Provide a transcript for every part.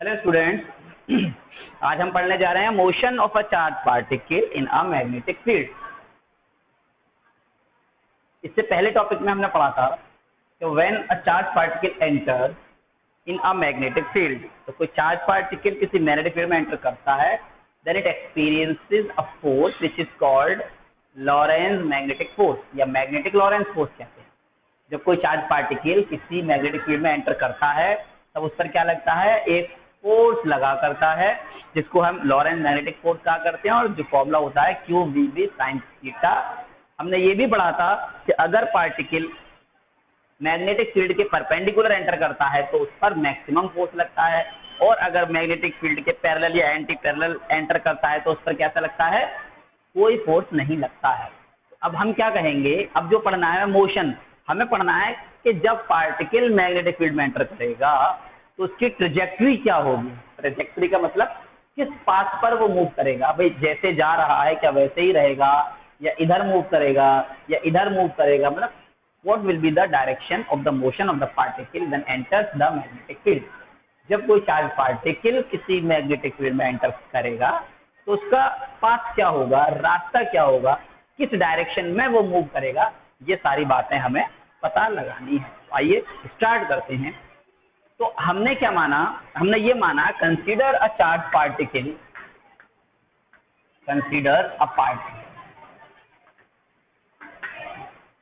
Hello students, आज हम पढ़ने जा रहे हैं motion of a charge particle in a magnetic field. इससे पहले टॉपिक में हमने पढ़ा था कि when a charge particle enters in a magnetic field, तो कोई चार्ज पार्टिकल किसी मैग्नेटिक फील्ड में एंटर करता है, then it experiences a force which is called Lorentz magnetic force या मैग्नेटिक लॉरेंज फोर्स कहते हैं। जब कोई चार्ज पार्टिकल किसी मैग्नेटिक फील्ड में एंटर करता है तब उस पर क्या लगता है, एक फोर्स लगा करता है जिसको हम लॉरेंज मैग्नेटिक फोर्स कहा करते हैं, और जो फॉर्मूला होता है Q V B sine theta. हमने ये भी पढ़ा था कि अगर पार्टिकल मैग्नेटिक फील्ड के परपेंडिकुलर एंटर करता है तो उस पर मैक्सिमम फोर्स लगता है, और अगर मैग्नेटिक फील्ड के पैरेलल या एंटी पैरेलल एंटर करता है तो उस पर कैसा लगता है, कोई फोर्स नहीं लगता है। अब हम क्या कहेंगे, अब जो पढ़ना है मोशन, हमें पढ़ना है कि जब पार्टिकल मैग्नेटिक फील्ड में एंटर करेगा तो उसकी ट्रेजेक्टरी क्या होगी। ट्रेजेक्टरी का मतलब किस पाथ पर वो मूव करेगा। भाई जैसे जा रहा है क्या वैसे ही रहेगा, या इधर मूव करेगा या इधर मूव करेगा, मतलब what will be the direction of the motion of the particle when enters the magnetic field। जब कोई चार्ज पार्टिकल किसी मैग्नेटिक फील्ड में एंटर करेगा तो उसका पाथ क्या होगा, रास्ता क्या होगा, किस डायरेक्शन में वो मूव करेगा, ये सारी बातें हमें पता लगानी है। तो आइए स्टार्ट करते हैं। तो हमने क्या माना, हमने ये माना consider a charge particle, consider a particle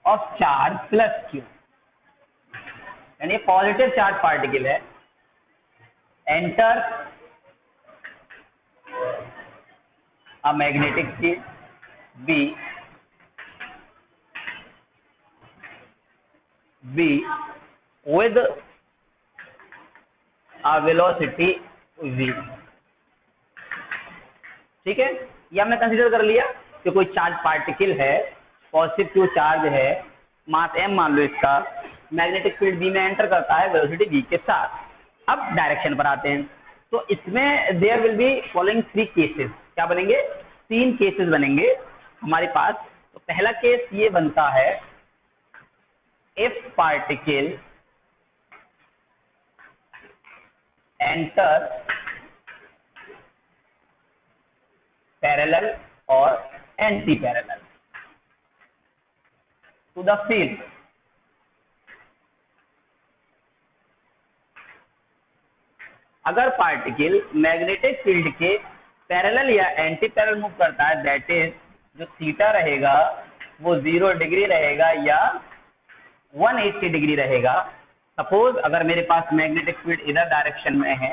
of charge plus Q, यानी पॉजिटिव चार्ज पार्टिकल है, enter a magnetic field be with a velocity v। ठीक है, ये हमने कंसीडर कर लिया कि कोई चार्ज पार्टिकल है, पॉजिटिव क्यू चार्ज है, मास m मान लो इसका, मैग्नेटिक फील्ड b में एंटर करता है वेलोसिटी v के साथ। अब डायरेक्शन पर आते हैं, तो इसमें there will be following 3 cases. क्या बनेंगे, 3 केसेस बनेंगे हमारे पास। तो पहला केस ये बनता है, इफ पार्टिकल एंटर पैरेलल और anti parallel to the field. अगर पार्टिकल मैग्नेटिक फील्ड के पैरेलल या एंटी पैरेलल मूव करता है, दैट इज जो थीटा रहेगा वो 0 डिग्री रहेगा या 180 डिग्री रहेगा। सपोज अगर मेरे पास मैग्नेटिक फील्ड इधर डायरेक्शन में है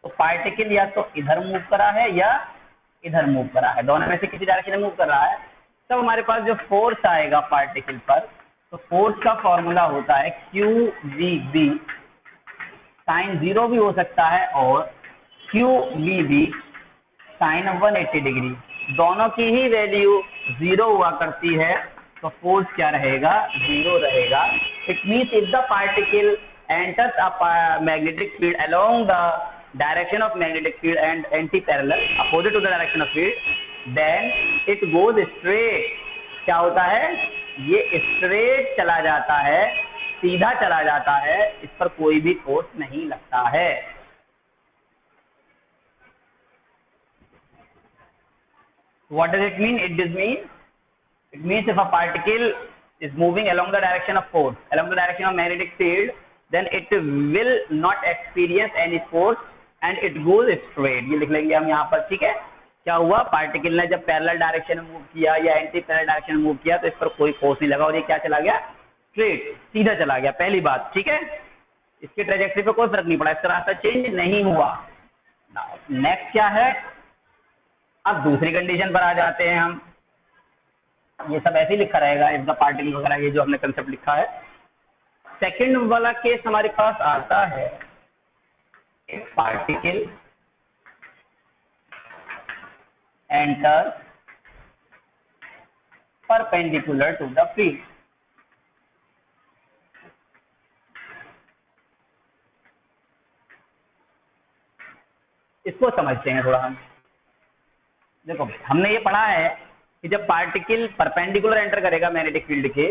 तो पार्टिकल या तो इधर मूव करा है या इधर मूव करा है, दोनों में से किसी डायरेक्शन में मूव कर रहा है, तब हमारे पास जो फोर्स आएगा पार्टिकल पर, तो फोर्स का फॉर्मूला होता है क्यू वी बी साइन 0 भी हो सकता है और Q V B sine 180 degree. दोनों की ही वैल्यू 0 हुआ करती है, तो फोर्स क्या रहेगा, 0 रहेगा। It means if the particle enters a magnetic field along the direction of magnetic field and anti parallel opposite to the direction of field, then it goes straight. क्या होता है, ये स्ट्रेट चला जाता है, सीधा चला जाता है, इस पर कोई भी फोर्स नहीं लगता है। What does it mean? It means if a particle is moving along the direction of force, along the direction of magnetic field, then it will not experience any force and it goes straight। ये लिख लेंगे हम यहाँ पर। ठीक है, क्या हुआ, पार्टिकल ने जब पैरेलल डायरेक्शन में मूव किया या एंटी पैरेलल डायरेक्शन में मूव किया तो इस पर कोई फोर्स नहीं लगा और ये क्या चला गया, स्ट्रेट सीधा चला गया। पहली बात, ठीक है, इसकी ट्रेजेक्टरी पे कोई फर्क नहीं पड़ा, इसका रास्ता चेंज नहीं हुआ। नेक्स्ट क्या है, अब दूसरी कंडीशन पर आ जाते हैं हम। ये सब ऐसे ही लिखा रहेगा, इफ द पार्टिकल वगैरह, ये जो हमने कंसेप्ट लिखा है। सेकंड वाला केस हमारे पास आता है, if particle enter perpendicular to the field. इसको समझते हैं थोड़ा हम। देखो हमने ये पढ़ा है कि जब पार्टिकल परपेंडिकुलर एंटर करेगा मैग्नेटिक फील्ड के,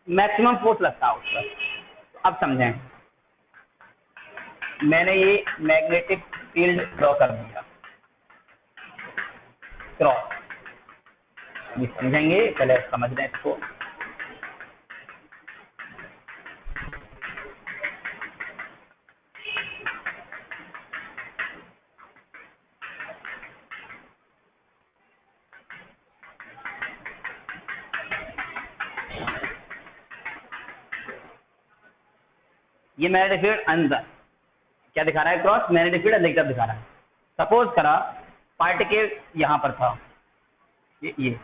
मैक्सिमम फोर्स लगता है उस पर। अब समझें, मैंने ये मैग्नेटिक फील्ड ड्रॉ कर दिया, क्रॉस। अभी समझेंगे, पहले समझ लें इसको। ये मैग्नेटिक फील्ड अंदर क्या दिखा रहा है, क्रॉस। मैग्नेटिक फील्ड अंदर की तरफ दिखा रहा है। सपोज करा पार्टिकल यहाँ पर था, ये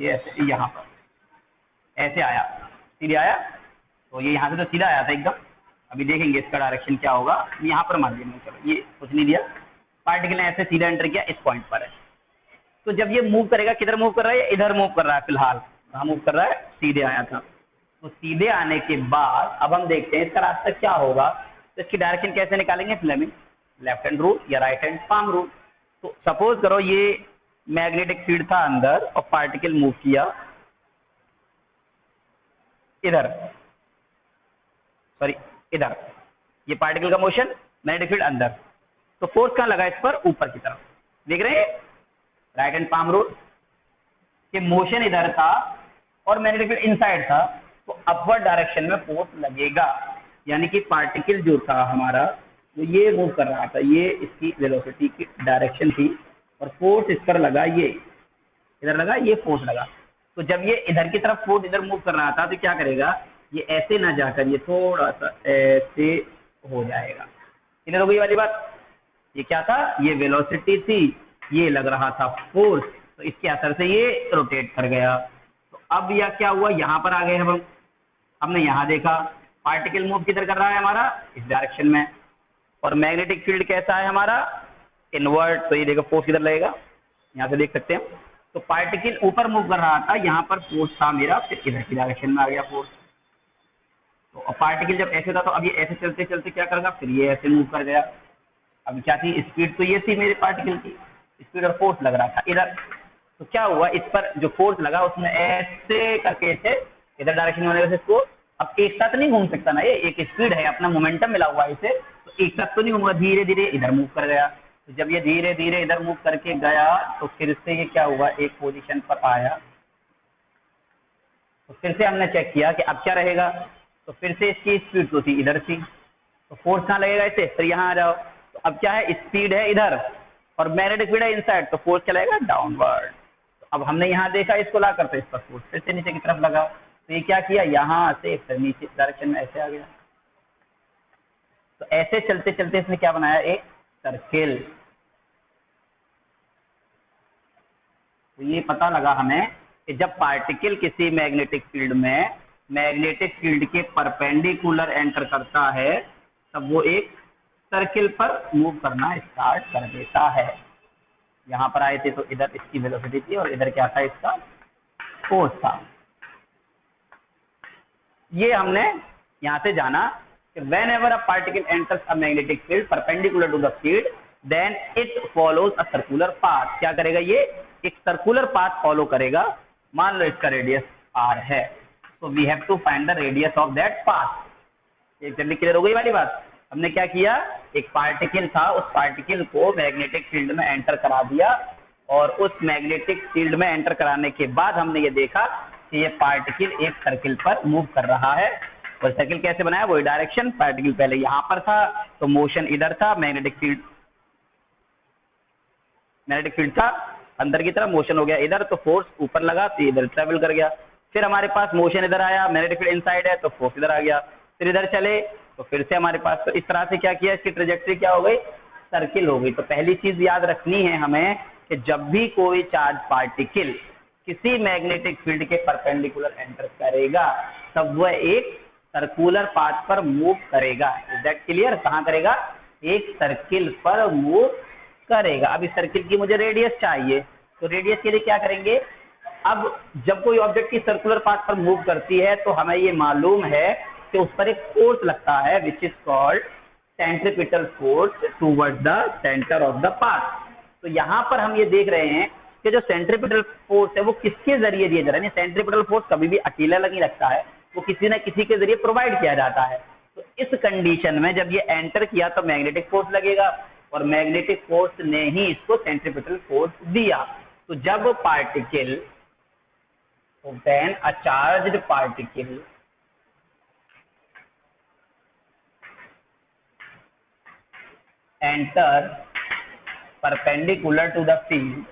ऐसे यहाँ पर ऐसे आया, सीधे आया, तो ये यहाँ से तो सीधा आया था एकदम। अभी देखेंगे इसका डायरेक्शन क्या होगा। यहाँ पर मान लीजिए, चलो ये कुछ नहीं दिया, पार्टिकल ने ऐसे सीधा एंटर किया, इस पॉइंट पर है। तो जब ये मूव करेगा, किधर मूव कर रहा है, इधर मूव कर रहा है, फिलहाल कहाँ मूव कर रहा है, सीधे आया था। तो सीधे आने के बाद अब हम देखते हैं इसका रास्ता क्या होगा। तो इसकी डायरेक्शन कैसे निकालेंगे, फ्लेमिंग लेफ्ट हैंड रूल या राइट हैंड पाम रूल। तो सपोज करो ये मैग्नेटिक फील्ड था अंदर और पार्टिकल मूव किया इधर, सॉरी इधर, ये पार्टिकल का मोशन, मैग्नेटिक फील्ड अंदर। तो फोर्स कहाँ लगा इस पर, ऊपर की तरफ, देख रहे हैं राइट हैंड पाम रूल कि मोशन इधर था और मैग्नेटिक फील्ड इनसाइड था, तो अपवर्ड डायरेक्शन में फोर्स लगेगा। यानी कि पार्टिकल जो था हमारा तो ये मूव कर रहा था, ये इसकी वेलोसिटी की डायरेक्शन थी और फोर्स इस पर लगा, ये इधर लगा, ये फोर्स लगा। तो जब ये इधर की तरफ फोर्स इधर मूव कर रहा था तो क्या करेगा, ये ऐसे ना जाकर ये थोड़ा सा ऐसे हो जाएगा। क्लियर हो गई वाली बात। ये क्या था, ये वेलोसिटी थी, ये लग रहा था फोर्स, तो इसके असर से ये रोटेट कर गया। तो अब यह क्या हुआ, यहाँ पर आ गए हम। हमने यहाँ देखा पार्टिकल मूव किधर कर रहा है हमारा, इस डायरेक्शन में, और मैग्नेटिक फील्ड कैसा है हमारा, इनवर्ट। तो ये देखो फोर्स किधर लगेगा, यहाँ से देख सकते हैं। तो पार्टिकल ऊपर मूव कर रहा था, यहाँ पर फोर्स था मेरा, फिर इधर की डायरेक्शन में आ गया फोर्स। तो पार्टिकल जब ऐसे था तो अब ये ऐसे चलते चलते क्या करेगा, फिर ये ऐसे मूव कर गया। अब क्या थी स्पीड, तो ये थी मेरे पार्टिकल की स्पीड और फोर्स लग रहा था इधर। तो क्या हुआ, इस पर जो फोर्स लगा उसमें ऐसे करके इसे इधर डायरेक्शन में होने से इसको, अब एक साथ नहीं घूम सकता ना, ये एक स्पीड है, अपना मोमेंटम मिला हुआ है इसे, तो एक साथ तो नहीं घूमूंगा, धीरे धीरे इधर मूव कर गया। तो जब ये धीरे धीरे इधर मूव करके गया तो फिर से ये क्या हुआ, एक पोजीशन पर आया। तो फिर से हमने चेक किया कि अब क्या रहेगा, तो फिर से इसकी स्पीड तो थी इधर थी, तो फोर्स कहाँ लगेगा इसे, फिर यहाँ आ जाओ। तो अब क्या है, स्पीड है इधर और मैग्नेटिक फील्ड है इनसाइड, तो फोर्स क्या लगेगा, डाउनवर्ड। तो अब हमने यहाँ देखा इसको ला कर, तो इस पर फोर्स फिर से नीचे की तरफ लगा। तो ये क्या किया, यहाँ से फिर नीचे डायरेक्शन में ऐसे आ गया। तो ऐसे चलते चलते इसने क्या बनाया, एक सर्किल। तो ये पता लगा हमें कि जब पार्टिकल किसी मैग्नेटिक फील्ड में मैग्नेटिक फील्ड के परपेंडिकुलर एंटर करता है तब वो एक सर्किल पर मूव करना स्टार्ट कर देता है। यहाँ पर आए थे तो इधर इसकी वेलोसिटी थी और इधर क्या था, इसका फोर्स था। ये हमने यहाँ से जाना कि whenever a particle enters a magnetic field perpendicular to the field then it follows a circular path। क्या करेगा, ये एक सर्कुलर पाथ फॉलो करेगा। मान लो इसका रेडियस r है, तो we have to find the radius of that path. ये जल्दी क्लियर हो गई वाली बात। हमने क्या किया, एक पार्टिकल था, उस पार्टिकल को मैग्नेटिक फील्ड में एंटर करा दिया और उस मैग्नेटिक फील्ड में एंटर कराने के बाद हमने ये देखा कि ये पार्टिकल एक सर्किल पर मूव कर रहा है। और सर्किल कैसे बनाया, वही डायरेक्शन, पार्टिकल पहले यहाँ पर था तो मोशन इधर था, मैग्नेटिक फील्ड था अंदर की तरफ, मोशन हो गया इधर, तो फोर्स ऊपर लगा तो इधर ट्रेवल कर गया। फिर हमारे पास मोशन इधर आया, मैग्नेटिक फील्ड इनसाइड है तो फोर्स इधर आ गया, फिर इधर चले तो फिर से हमारे पास, तो इस तरह से क्या किया, इसकी ट्रेजेक्टरी क्या हो गई, सर्किल हो गई। तो पहली चीज याद रखनी है हमें कि जब भी कोई चार्ज पार्टिकल किसी मैग्नेटिक फील्ड के परपेंडिकुलर एंटर करेगा तब वह एक सर्कुलर पाथ पर मूव करेगा। इज दैट क्लियर, कहाँ करेगा, एक सर्किल पर मूव करेगा। अब इस सर्किल की मुझे रेडियस चाहिए, तो रेडियस के लिए क्या करेंगे, अब जब कोई ऑब्जेक्ट की सर्कुलर पाथ पर मूव करती है तो हमें ये मालूम है कि उस पर एक फोर्स लगता है which is called centripetal force toward the centre of the path. तो यहाँ पर हम ये देख रहे हैं कि जो सेंट्रीपिटल फोर्स है वो किसके जरिए दिया जा रहा है। सेंट्रीपिटल फोर्स कभी भी अकेला नहीं लगता है, वो किसी न किसी के जरिए प्रोवाइड किया जाता है। तो इस कंडीशन में जब ये एंटर किया तो मैग्नेटिक फोर्स लगेगा और मैग्नेटिक फोर्स ने ही इसको सेंट्रीपिटल फोर्स दिया। तो जब particle, when a charged particle enter perpendicular to the field,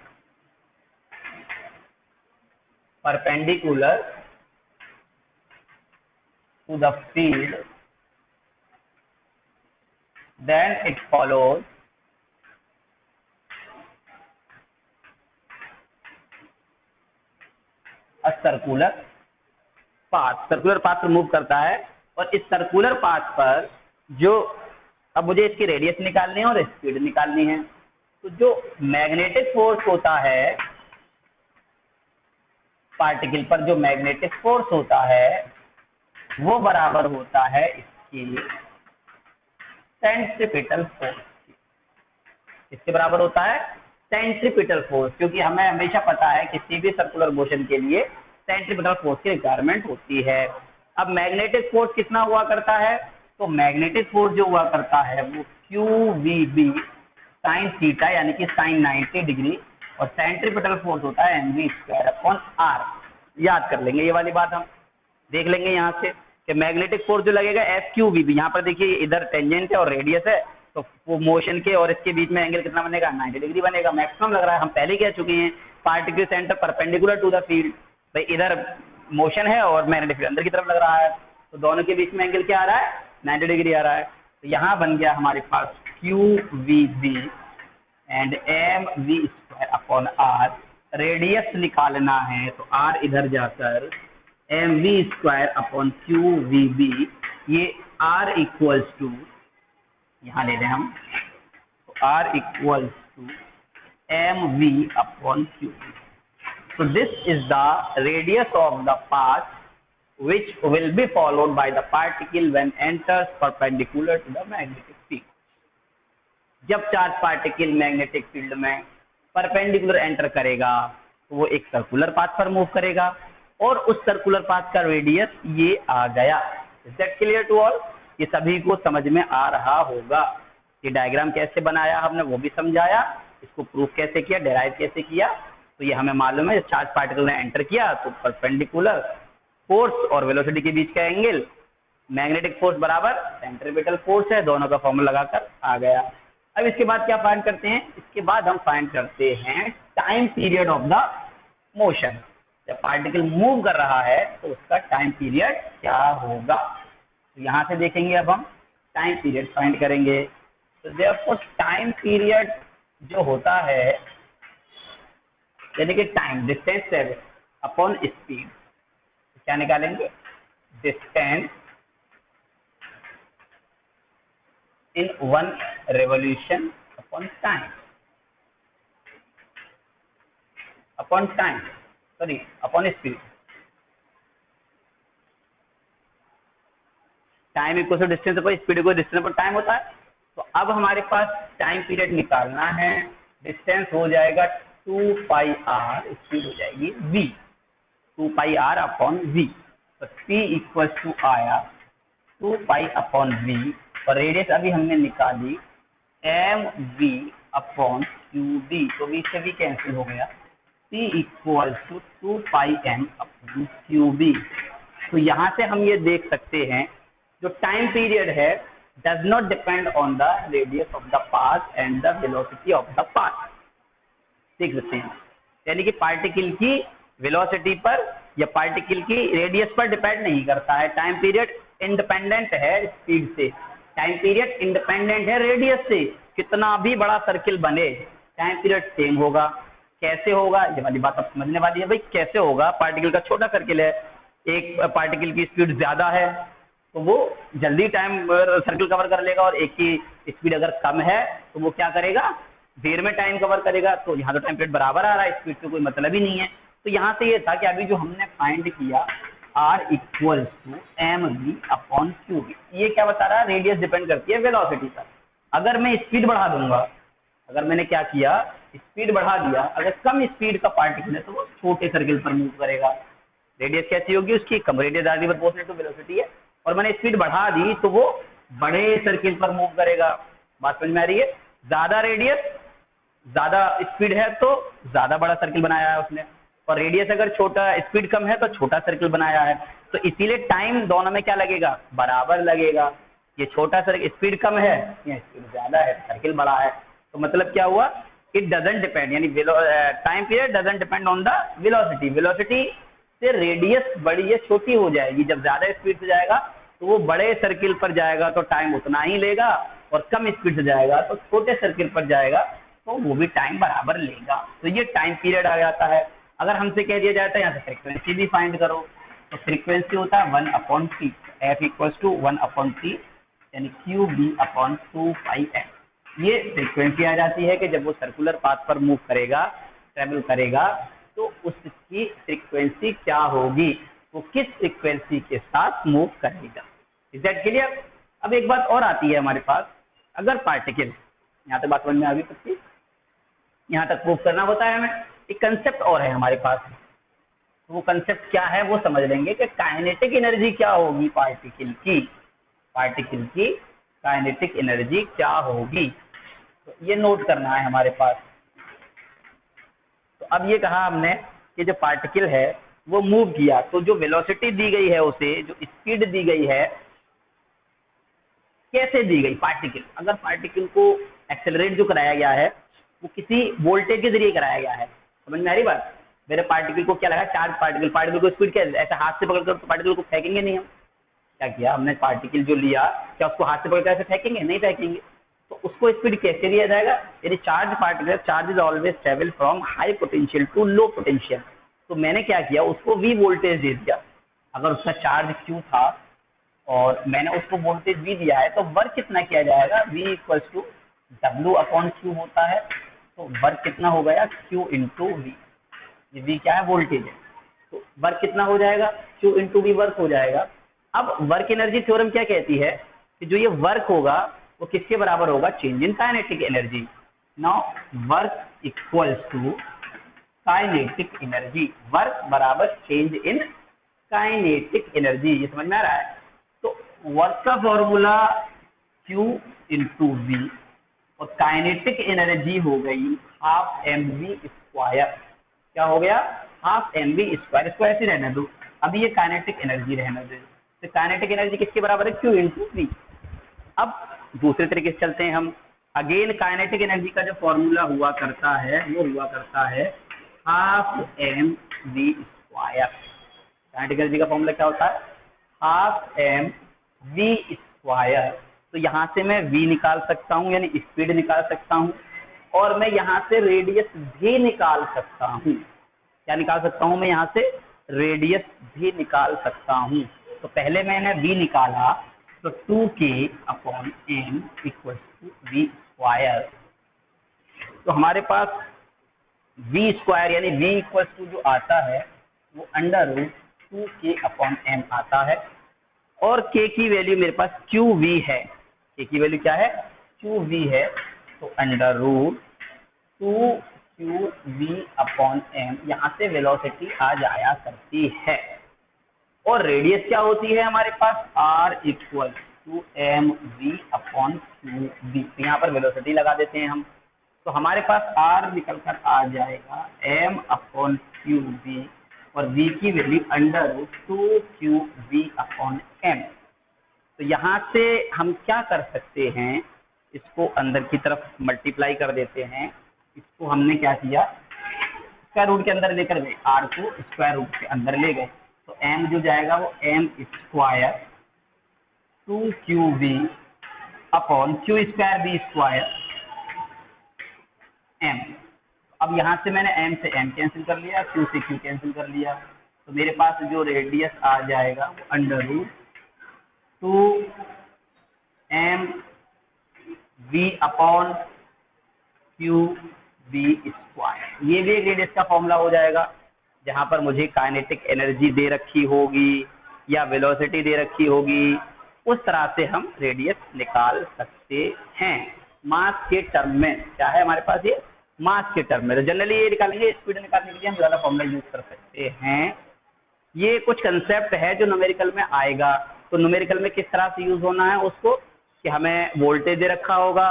perpendicular to the field, then it follows a circular path। Circular path पर मूव करता है और इस सर्कुलर पाथ पर जो, अब मुझे इसकी रेडियस निकालनी है और स्पीड निकालनी है, तो जो मैग्नेटिक फोर्स होता है पार्टिकल पर, जो मैग्नेटिक फोर्स होता है वो बराबर होता है इसकी सेंट्रीपिटल फोर्स। इसके बराबर होता है सेंट्रीपिटल फोर्स, क्योंकि हमें हमेशा पता है किसी भी सर्कुलर मोशन के लिए सेंट्रीपिटल फोर्स की रिक्वायरमेंट होती है। अब मैग्नेटिक फोर्स कितना हुआ करता है, तो मैग्नेटिक फोर्स जो हुआ करता है वो QVB साइन थीटा यानी कि साइन 90 डिग्री, और सेंट्रीपिटल फोर्स होता है mv²/r। याद कर लेंगे ये वाली बात, हम देख लेंगे यहाँ से कि मैग्नेटिक फोर्स जो लगेगा FQVB। यहाँ पर देखिए इधर टेंजेंट है और रेडियस है, तो वो मोशन के और इसके बीच में एंगल कितना बनेगा, 90 डिग्री बनेगा, मैक्सिमम लग रहा है। हम पहले कह चुके हैं particle centre perpendicular to the field, भाई इधर मोशन है और मैग्नेटिक फील्ड अंदर की तरफ लग रहा है, तो दोनों के बीच में एंगल क्या आ रहा है, 90 डिग्री आ रहा है। तो यहाँ बन गया हमारे पास QVB एंड mv²/r। रेडियस निकालना है तो r इधर जाकर mv²/QVB, ये r इक्वल्स टू, यहाँ ले लें हम, तो r equals to mv/QV। So this is the radius of the path which will be followed by the particle when enters perpendicular to the magnetic field। जब charge particle magnetic field में perpendicular enter करेगा तो वो एक circular path पर move करेगा और उस सर्कुलर पाथ का रेडियस ये आ गया। Is that clear to all? ये सभी को समझ में आ रहा होगा। ये डायग्राम कैसे बनाया हमने वो भी समझाया, इसको प्रूफ कैसे किया, डेराइव कैसे किया, तो ये हमें मालूम है। चार्ज पार्टिकल ने एंटर किया तो परपेंडिकुलर फोर्स और वेलोसिटी के बीच का एंगल, मैग्नेटिक फोर्स बराबर सेंट्रीपिटल फोर्स है, दोनों का फॉर्मूला लगाकर आ गया। अब इसके बाद क्या फाइंड करते हैं, इसके बाद हम फाइंड करते हैं time period of the motion. जब पार्टिकल मूव कर रहा है तो उसका टाइम पीरियड क्या होगा, तो यहाँ से देखेंगे। अब हम टाइम पीरियड फाइंड करेंगे। तो देयरफॉर टाइम पीरियड जो होता है यानी कि टाइम, डिस्टेंस अपॉन स्पीड, क्या निकालेंगे, distance in 1 revolution upon time, upon speed। Time equal to distance per speed को डिस्टेंस पर टाइम होता है। तो अब हमारे पास टाइम पीरियड निकालना है। डिस्टेंस हो जाएगा 2πr, स्पीड हो जाएगी v, 2πr अपॉन v। तो p इक्वल टू आया 2π अपॉन v, और रेडियस अभी हमने निकाली mv/QB, तो v से v कैंसिल हो गया, p equal to 2πm upon QB। तो यहाँ से हम ये देख सकते हैं जो टाइम पीरियड है does not depend on the radius of the path and the velocity of the path. देख सकते हैं, यानी कि पार्टिकल की वेलोसिटी पर या पार्टिकल की रेडियस पर डिपेंड नहीं करता है। टाइम पीरियड इंडिपेंडेंट है स्पीड से, टाइम पीरियड इंडिपेंडेंट है रेडियस से। कितना भी बड़ा सर्किल बने टाइम पीरियड सेम होगा। कैसे होगा, ये वाली बात अब समझने वाली है। भाई कैसे होगा, पार्टिकल का छोटा सर्किल है, एक पार्टिकल की स्पीड ज्यादा है तो वो जल्दी टाइम सर्किल कवर कर लेगा, और एक की स्पीड अगर कम है तो वो क्या करेगा, देर में टाइम कवर करेगा। तो यहाँ तो टाइम पीरियड बराबर आ रहा है, स्पीड से कोई मतलब ही नहीं है। तो यहाँ से ये था कि अभी जो हमने फाइंड किया r इक्वल्स टू mv/QB, ये क्या बता रहा है, रेडियस डिपेंड करती है वेलोसिटी पर। अगर मैं स्पीड बढ़ा दूंगा, अगर मैंने क्या किया, स्पीड बढ़ा दिया, अगर कम स्पीड का पार्टिकल है तो वो छोटे सर्किल पर मूव करेगा। रेडियस कैसी होगी उसकी, कम radius directly proportional to velocity है, और मैंने स्पीड बढ़ा दी तो वो बड़े सर्किल पर मूव करेगा। बात समझ में आ रही है? ज्यादा रेडियस ज्यादा स्पीड है तो ज्यादा बड़ा सर्किल बनाया है उसने, और रेडियस अगर छोटा स्पीड कम है तो छोटा सर्किल बनाया है। तो इसीलिए टाइम दोनों में क्या लगेगा, बराबर लगेगा। ये छोटा सर्किल स्पीड कम है, ये स्पीड ज्यादा है, सर्किल बड़ा है। तो मतलब क्या हुआ, इट डजंट डिपेंड, यानी time period doesn't depend on the velocity. Velocity से रेडियस बड़ी या छोटी हो जाएगी। जब ज्यादा स्पीड से जाएगा तो वो बड़े सर्किल पर जाएगा तो टाइम उतना ही लेगा, और कम स्पीड से जाएगा तो छोटे सर्किल पर जाएगा तो वो भी टाइम बराबर लेगा। तो ये टाइम पीरियड आ जाता है। अगर हमसे कह दिया जाता है यहाँ से फ्रीक्वेंसी भी फाइंड करो, तो फ्रीक्वेंसी होता है 1/t, f equals to 1/t, यानी QB/2πf। ये फ्रीक्वेंसी आ जाती है कि जब वो सर्कुलर पाथ पर मूव करेगा, ट्रेवल करेगा, तो उसकी फ्रीक्वेंसी क्या होगी, वो किस फ्रीक्वेंसी के साथ मूव करेगा। Is that clear? अब एक बात और आती है हमारे पास, अगर पार्टिकल, यहाँ तक बात समझ में आ गई सबकी, यहाँ तक प्रूव करना होता है हमें। एक कंसेप्ट और है हमारे पास, तो वो कंसेप्ट क्या है वो समझ लेंगे कि काइनेटिक एनर्जी क्या होगी पार्टिकल की, पार्टिकल की काइनेटिक एनर्जी क्या होगी, तो ये नोट करना है हमारे पास। तो अब ये कहा हमने कि जो पार्टिकल है वो मूव किया, तो जो वेलोसिटी दी गई है उसे, जो स्पीड दी गई है, कैसे दी गई पार्टिकल, अगर पार्टिकल को एक्सेलरेट जो कराया गया है वो किसी वोल्टेज के जरिए कराया गया है। समझ में आ रही बात? मेरे पार्टिकल को क्या लगा, चार्ज पार्टिकल, पार्टिकल को स्पीड क्या ऐसे हाथ से पकड़कर तो पार्टिकल को फेंकेंगे नहीं हम। क्या किया हमने, पार्टिकल जो लिया, क्या उसको हाथ से पकड़कर ऐसे फेंकेंगे? नहीं फेंकेंगे। तो उसको स्पीड कैसे दिया जाएगा, यदि charge particle, charge is always travel from high potential to low potential. तो मैंने क्या किया, उसको V वोल्टेज दे दिया। अगर उसका चार्ज Q था और मैंने उसको वोल्टेज V दिया है, तो वर्क कितना किया जाएगा, V इक्वल्स टू W/Q होता है। तो वर्क कितना हो गया, Q इंटू V। ये V क्या है, वोल्टेज है, तो वर्क कितना हो जाएगा, Q इंटू V वर्क हो जाएगा। अब वर्क एनर्जी थ्योरम क्या कहती है कि जो ये वर्क होगा वो किसके बराबर होगा, change in kinetic energy. Now work equals to kinetic energy, work बराबर चेंज इन काइनेटिक एनर्जी। ये समझ में आ रहा है? तो वर्क का फॉर्मूला Q इंटू V, और काइनेटिक एनर्जी हो गई हाफ mv²। क्या हो गया, हाफ mv²। इसको ऐसे रहने दो, अभी ये काइनेटिक एनर्जी रहने दो। तो काइनेटिक एनर्जी किसके बराबर है, Q इंटू V। अब दूसरे तरीके से चलते हैं हम। अगेन काइनेटिक एनर्जी का जो फॉर्मूला हुआ करता है वो हुआ करता है हाफ mv²। काइनेटिक एनर्जी का फॉर्मूला क्या होता है, हाफ mv²। तो यहाँ से मैं v निकाल सकता हूँ, यानी स्पीड निकाल सकता हूँ, और मैं यहाँ से रेडियस भी निकाल सकता हूँ। क्या निकाल सकता हूँ मैं, यहाँ से रेडियस भी निकाल सकता हूँ। तो पहले मैंने v निकाला, तो 2k/m इक्वल टू v²। तो हमारे पास v² यानी v इक्वल टू जो आता है वो √2k/m आता है, और k की वैल्यू मेरे पास QV है। k की वैल्यू क्या है, QV है। तो √2qV/m, यहाँ से वेलोसिटी आ जाया करती है। और रेडियस क्या होती है हमारे पास, R इक्वल टू mv/qv। तो यहाँ पर वेलोसिटी लगा देते हैं हम, तो हमारे पास R निकल कर आ जाएगा m/qv, और v की वैल्यू √2qV/m। तो यहाँ से हम क्या कर सकते हैं, इसको अंदर की तरफ मल्टीप्लाई कर देते हैं। इसको हमने क्या किया, स्क्वायर रूट के अंदर लेकर गए, R को स्क्वायर रूट के अंदर ले गए, तो m जो जाएगा वो m² 2qV/q²v²। m, अब यहाँ से मैंने m से m कैंसिल कर लिया, q से q कैंसिल कर लिया, तो मेरे पास जो रेडियस आ जाएगा वो √2mv/qv²। ये भी एक रेडियस का फॉर्मूला हो जाएगा, जहां पर मुझे काइनेटिक एनर्जी दे रखी होगी या वेलोसिटी दे रखी होगी, उस तरह से हम रेडियस निकाल सकते हैं। मास के टर्म में क्या है हमारे पास, ये मास के टर्म में। तो जनरली ये निकालेंगे, स्पीड निकालने के लिए हम ज्यादा फॉर्मूला यूज कर सकते हैं। ये कुछ कंसेप्ट है जो न्यूमेरिकल में आएगा, तो न्यूमेरिकल में किस तरह से यूज होना है उसको कि हमें वोल्टेज दे रखा होगा,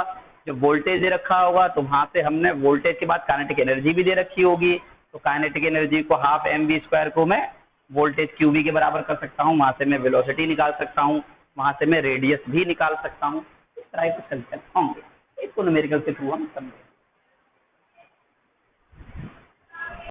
जब वोल्टेज दे रखा होगा तो वहां से हमने वोल्टेज के बाद काइनेटिक एनर्जी भी दे रखी होगी, तो काइनेटिक एनर्जी को हाफ mv² को मैं वोल्टेज qv के बराबर कर सकता हूँ, वहां से मैं वेलोसिटी निकाल सकता हूँ, वहां से मैं रेडियस भी निकाल सकता हूँ। इस तरह के क्वेश्चन होंगे, इसको न्यूमेरिकल के थ्रू हम समझेंगे।